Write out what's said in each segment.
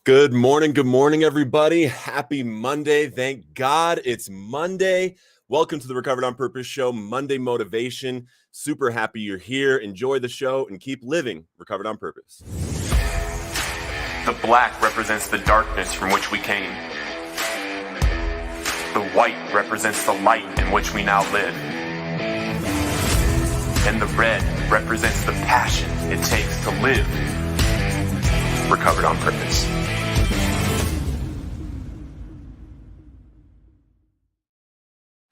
Good morning, everybody. Happy Monday. Thank God it's Monday. Welcome to the Recovered on Purpose show, Monday Motivation. Super happy you're here. Enjoy the show and keep living Recovered on Purpose. The black represents the darkness from which we came. The white represents the light in which we now live. And the red represents the passion it takes to live Recovered on Purpose.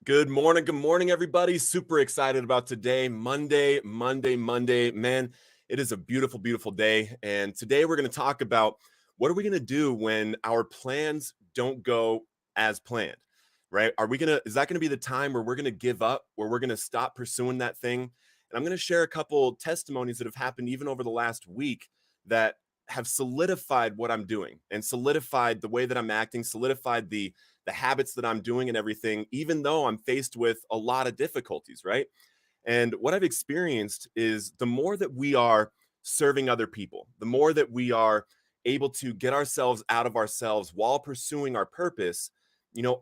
Good morning, everybody. Super excited about today, Monday. Man, it is a beautiful, beautiful day. And today we're going to talk about what are we going to do when our plans don't go as planned, right? Is that going to be the time where we're going to give up, where we're going to stop pursuing that thing? And I'm going to share a couple testimonies that have happened even over the last week that have solidified what I'm doing and solidified the way that I'm acting, solidified the habits that I'm doing and everything, even though I'm faced with a lot of difficulties, right? And what I've experienced is the more that we are serving other people, the more that we are able to get ourselves out of ourselves while pursuing our purpose,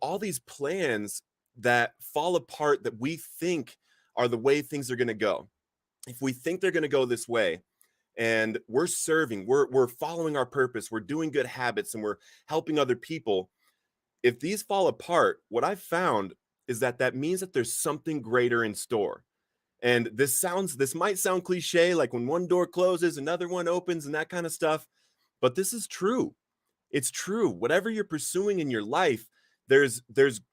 all these plans that fall apart that we think are the way things are going to go. If we think they're going to go this way, and we're serving, we're following our purpose, we're doing good habits, and we're helping other people, if these fall apart, what I've found is that means that there's something greater in store. And this might sound cliche, like when one door closes, another one opens and that kind of stuff, but this is true. It's true. Whatever you're pursuing in your life, there's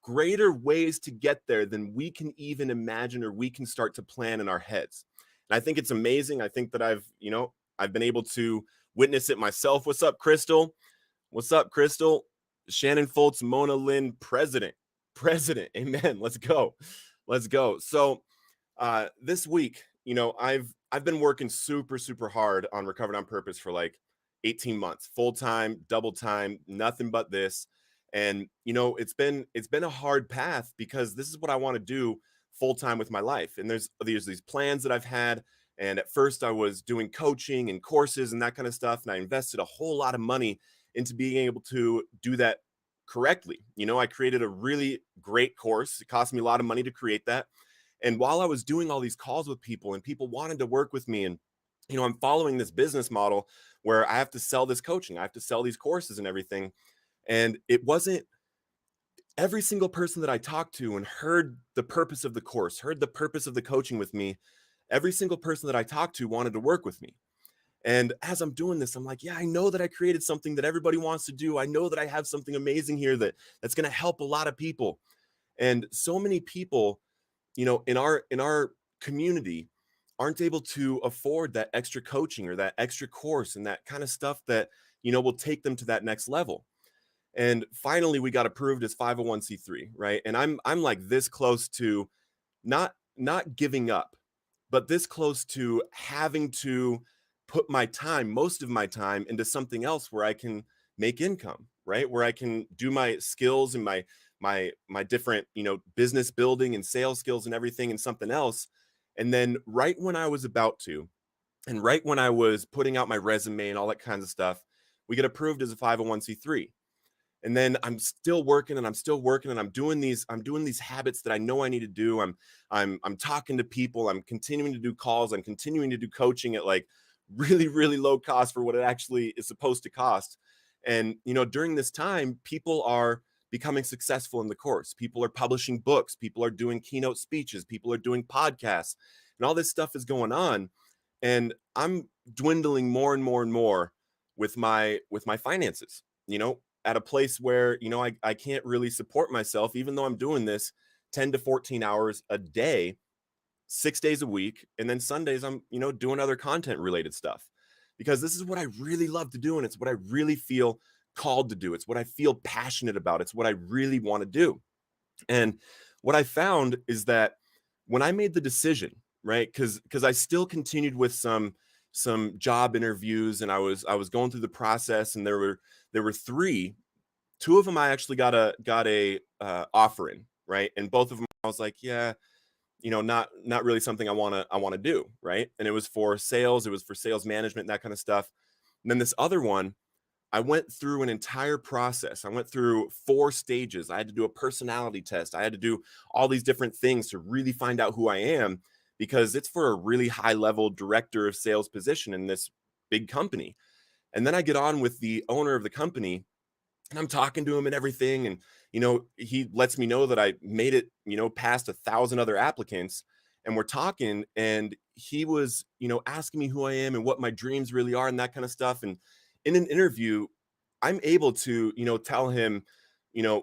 greater ways to get there than we can even imagine or we can start to plan in our heads. And I think it's amazing. I think that I've been able to witness it myself. What's up, Crystal? What's up, Crystal? Shannon Foltz, Mona Lynn, president. Amen. Let's go. So this week, I've been working super, super hard on Recovered on Purpose for like 18 months, full time, double time, nothing but this. And it's been a hard path because this is what I want to do full time with my life. And there's these plans that I've had. And at first I was doing coaching and courses and that kind of stuff. And I invested a whole lot of money into being able to do that correctly. I created a really great course. It cost me a lot of money to create that. And while I was doing all these calls with people and people wanted to work with me, and I'm following this business model where I have to sell this coaching, I have to sell these courses and everything. And it wasn't every single person that I talked to and heard the purpose of the course, heard the purpose of the coaching with me. Every single person that I talked to wanted to work with me. And as I'm doing this, I'm like, yeah, I know that I created something that everybody wants to do. I know that I have something amazing here that's going to help a lot of people. And so many people, in our community aren't able to afford that extra coaching or that extra course and that kind of stuff that, will take them to that next level. And finally we got approved as 501c3, right? And I'm like this close to not giving up, but this close to having to put most of my time into something else where I can make income, right? Where I can do my skills and my different, business building and sales skills and everything in something else. And then right when I was about to, and right when I was putting out my resume and all that kinds of stuff, we get approved as a 501c3. And then I'm still working and I'm doing these habits that I know I need to do. I'm talking to people, I'm continuing to do calls, I'm continuing to do coaching at like really, really low cost for what it actually is supposed to cost. And during this time, people are becoming successful in the course. People are publishing books, people are doing keynote speeches, people are doing podcasts, and all this stuff is going on. And I'm dwindling more and more and more with my finances, at a place where, I can't really support myself, even though I'm doing this 10 to 14 hours a day, 6 days a week. And then Sundays, I'm, doing other content related stuff because this is what I really love to do. And it's what I really feel called to do. It's what I feel passionate about. It's what I really want to do. And what I found is that when I made the decision, right, because I still continued with some job interviews, and I was going through the process, and there were three. Two of them I actually got a offer in, right, and both of them I was like, yeah, not really something I want to do, right. And it was for sales, it was for sales management, and that kind of stuff. And then this other one I went through an entire process. I went through 4 stages. I had to do a personality test. I had to do all these different things to really find out who I am, because it's for a really high level director of sales position in this big company. And then I get on with the owner of the company, and I'm talking to him and everything. And, he lets me know that I made it, past 1,000 other applicants. And we're talking, and he was, asking me who I am and what my dreams really are and that kind of stuff. And in an interview, I'm able to, tell him,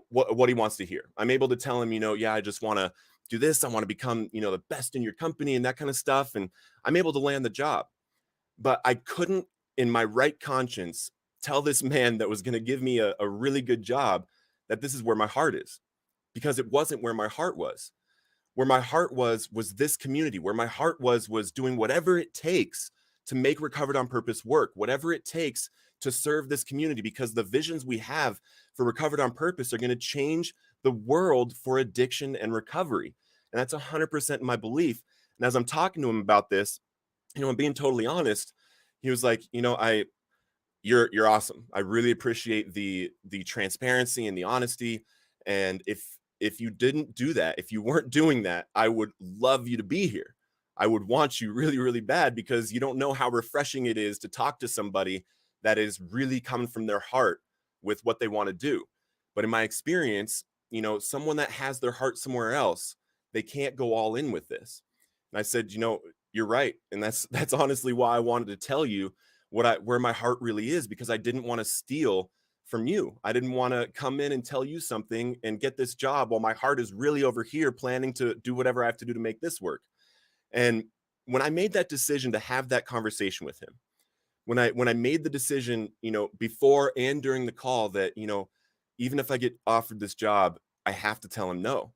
what he wants to hear. I'm able to tell him, yeah, I just want to do this. I want to become, the best in your company and that kind of stuff. And I'm able to land the job. But I couldn't, in my right conscience, tell this man that was going to give me a really good job that this is where my heart is, because it wasn't where my heart was. Where my heart was this community. Where my heart was doing whatever it takes to make Recovered on Purpose work, whatever it takes to serve this community, because the visions we have for Recovered on Purpose are going to change the world for addiction and recovery. And that's 100% my belief. And as I'm talking to him about this, I'm being totally honest. He was like, you're awesome. I really appreciate the transparency and the honesty. And if you didn't do that, if you weren't doing that, I would love you to be here. I would want you really, really bad, because you don't know how refreshing it is to talk to somebody that is really coming from their heart with what they want to do. But in my experience, someone that has their heart somewhere else, they can't go all in with this. And I said, you're right. And that's honestly why I wanted to tell you where my heart really is, because I didn't want to steal from you. I didn't want to come in and tell you something and get this job while my heart is really over here planning to do whatever I have to do to make this work. And when I made that decision to have that conversation with him, when I made the decision, before and during the call, that, even if I get offered this job, I have to tell him no.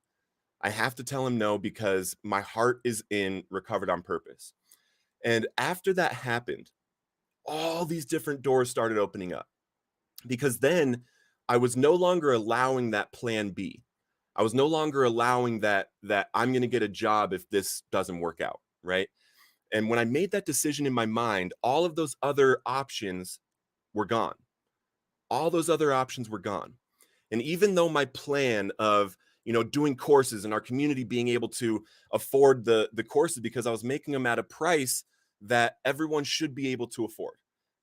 I have to tell him no, because my heart is in Recovered on Purpose. And after that happened, all these different doors started opening up, because then I was no longer allowing that plan B. I was no longer allowing that I'm going to get a job if this doesn't work out, right? And when I made that decision in my mind, all of those other options were gone. All those other options were gone. And even though my plan of, doing courses and our community being able to afford the courses, because I was making them at a price that everyone should be able to afford.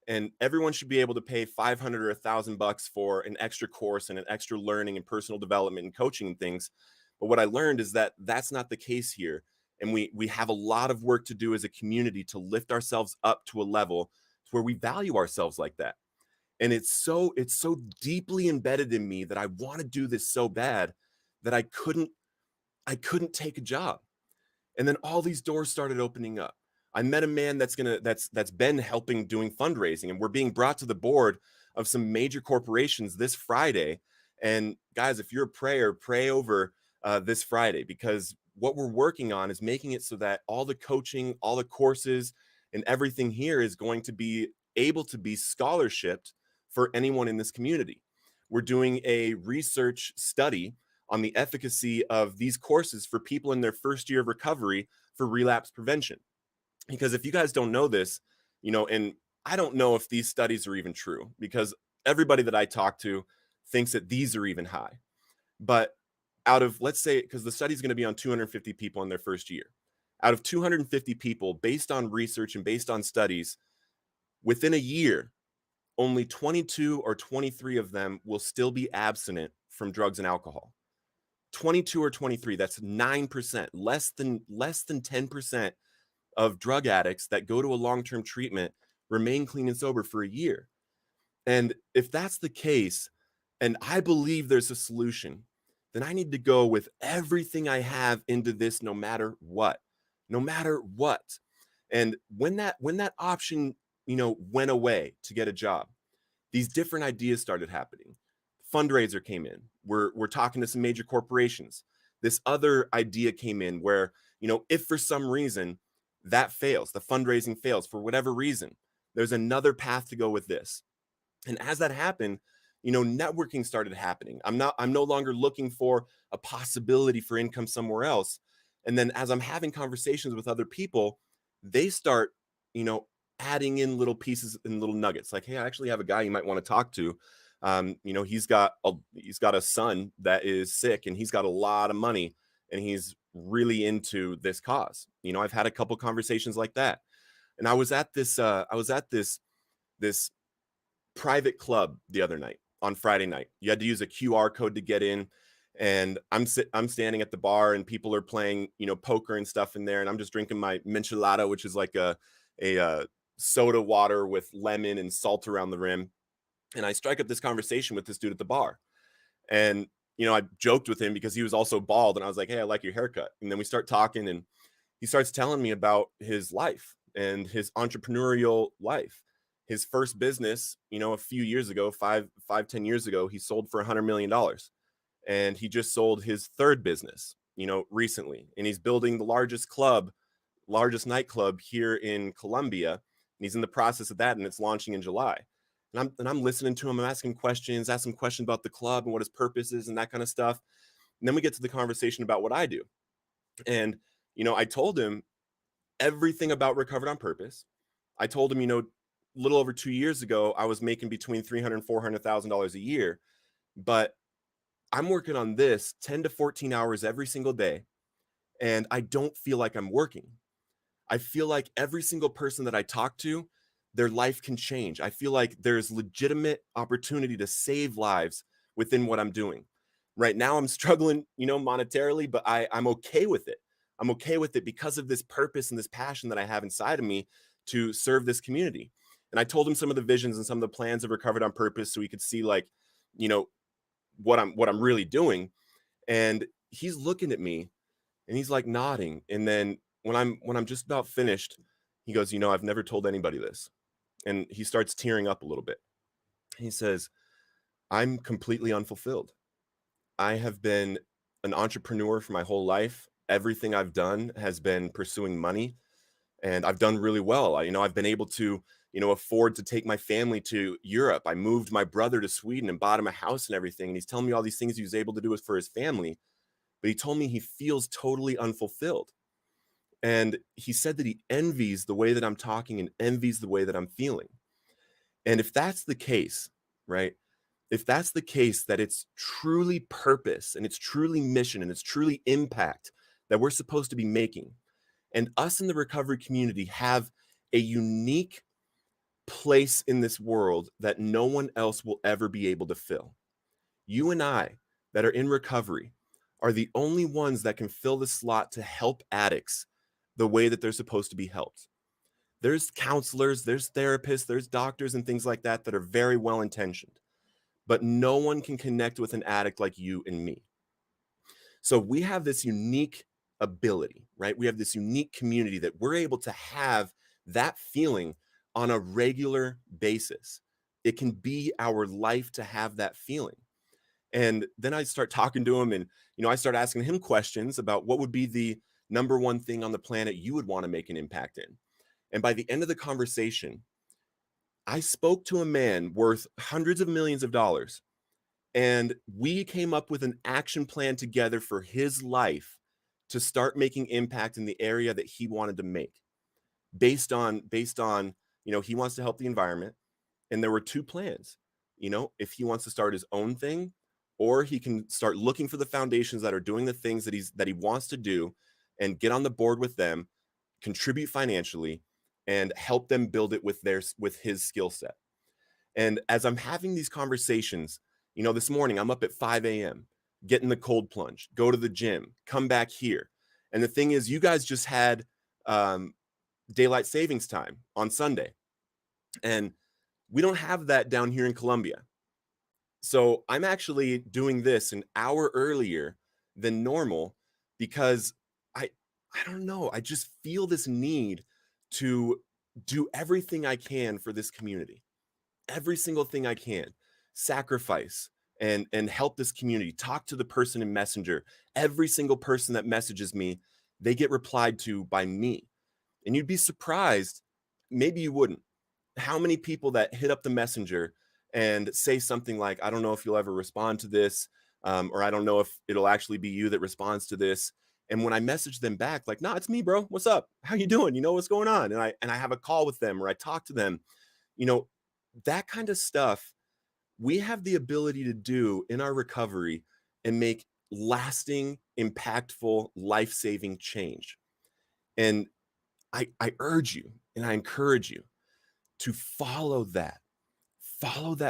And everyone should be able to pay $500 or $1,000 for an extra course and an extra learning and personal development and coaching and things. But what I learned is that that's not the case here. And we have a lot of work to do as a community to lift ourselves up to a level where we value ourselves like that. And it's so deeply embedded in me that I want to do this so bad that I couldn't take a job. And then all these doors started opening up. I met a man that's been helping doing fundraising, and we're being brought to the board of some major corporations this Friday. And guys, if you're a prayer, pray over this Friday, because what we're working on is making it so that all the coaching, all the courses, and everything here is going to be able to be scholarshiped for anyone in this community. We're doing a research study on the efficacy of these courses for people in their first year of recovery for relapse prevention. Because if you guys don't know this, and I don't know if these studies are even true, because everybody that I talk to thinks that these are even high. But out of, let's say, because the study is going to be on 250 people in their first year, out of 250 people, based on research and based on studies, within a year, only 22 or 23 of them will still be abstinent from drugs and alcohol. 22 or 23, that's 9%, less than 10% of drug addicts that go to a long-term treatment remain clean and sober for a year. And if that's the case, and I believe there's a solution, then I need to go with everything I have into this, no matter what. And when that option, went away to get a job, these different ideas started happening. Fundraiser came in. We're talking to some major corporations. This other idea came in where, if for some reason that fails, the fundraising fails for whatever reason, there's another path to go with this. And as that happened, networking started happening. I'm no longer looking for a possibility for income somewhere else. And then as I'm having conversations with other people, they start, adding in little pieces and little nuggets. Like, hey, I actually have a guy you might want to talk to. He's got a son that is sick, and he's got a lot of money, and he's really into this cause. I've had a couple conversations like that. And I was at this private club the other night on Friday night. You had to use a QR code to get in. And I'm standing at the bar, and people are playing, poker and stuff in there. And I'm just drinking my michelada, which is like a soda water with lemon and salt around the rim. And I strike up this conversation with this dude at the bar. And, I joked with him because he was also bald. And I was like, hey, I like your haircut. And then we start talking, and he starts telling me about his life and his entrepreneurial life. His first business, a few years ago, 10 years ago, he sold for $100 million. And he just sold his third business, recently. And he's building the largest nightclub here in Colombia. And he's in the process of that, and it's launching in July. And I'm listening to him. I'm asking questions about the club and what his purpose is and that kind of stuff. And then we get to the conversation about what I do. And, I told him everything about Recovered on Purpose. I told him, a little over 2 years ago, I was making between $300,000 and $400,000 a year, but I'm working on this 10 to 14 hours every single day, and I don't feel like I'm working. I feel like every single person that I talk to, their life can change. I feel like there's legitimate opportunity to save lives within what I'm doing. Right now, I'm struggling, monetarily, but I'm okay with it. I'm okay with it because of this purpose and this passion that I have inside of me to serve this community. And I told him some of the visions and some of the plans of Recovered on Purpose, so he could see, like, what I'm really doing. And he's looking at me, and he's like nodding. And then when I'm just about finished, he goes, I've never told anybody this. And he starts tearing up a little bit. He says, I'm completely unfulfilled. I have been an entrepreneur for my whole life. Everything I've done has been pursuing money, and I've done really well. I've been able to, afford to take my family to Europe. I moved my brother to Sweden and bought him a house and everything. And he's telling me all these things he was able to do for his family. But he told me he feels totally unfulfilled. And he said that he envies the way that I'm talking and envies the way that I'm feeling. And if that's the case, right? If that's the case, that it's truly purpose and it's truly mission and it's truly impact that we're supposed to be making, and us in the recovery community have a unique place in this world that no one else will ever be able to fill. You and I that are in recovery are the only ones that can fill the slot to help addicts the way that they're supposed to be helped. There's counselors, there's therapists, there's doctors and things like that that are very well intentioned, but no one can connect with an addict like you and me. So we have this unique ability, right? We have this unique community that we're able to have that feeling on a regular basis. It can be our life to have that feeling. And then I start talking to him, and, I start asking him questions about what would be the number one thing on the planet you would want to make an impact in. And by the end of the conversation, I spoke to a man worth hundreds of millions of dollars, and we came up with an action plan together for his life to start making impact in the area that he wanted to make based on, he wants to help the environment. And there were two plans, if he wants to start his own thing, or he can start looking for the foundations that are doing the things that he wants to do and get on the board with them, contribute financially, and help them build it with his skill set. And as I'm having these conversations, this morning I'm up at 5 a.m., getting the cold plunge, go to the gym, come back here. And the thing is, you guys just had daylight savings time on Sunday. And we don't have that down here in Colombia. So I'm actually doing this an hour earlier than normal because I don't know, I just feel this need to do everything I can for this community. Every single thing I can, sacrifice and help this community. Talk to the person in Messenger. Every single person that messages me, they get replied to by me. And you'd be surprised, maybe you wouldn't, how many people that hit up the Messenger and say something like, I don't know if you'll ever respond to this, or I don't know if it'll actually be you that responds to this. And when I message them back, like, "Nah, it's me, bro. What's up? How you doing? You know what's going on?" And I have a call with them or I talk to them, you know, that kind of stuff we have the ability to do in our recovery and make lasting, impactful, life-saving change. And I urge you and I encourage you to follow that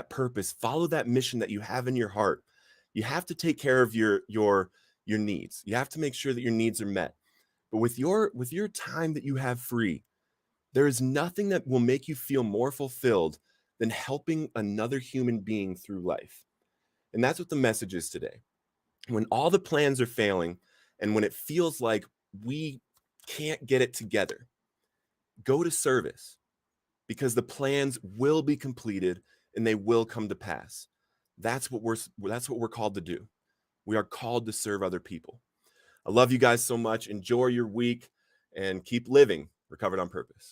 purpose, follow that mission that you have in your heart. You have to take care of your needs. You have to make sure that your needs are met. But with your time that you have free, there is nothing that will make you feel more fulfilled than helping another human being through life. And that's what the message is today. When all the plans are failing and when it feels like we can't get it together, go to service because the plans will be completed and they will come to pass. That's what we're called to do. We are called to serve other people. I love you guys so much. Enjoy your week and keep living Recovered on Purpose.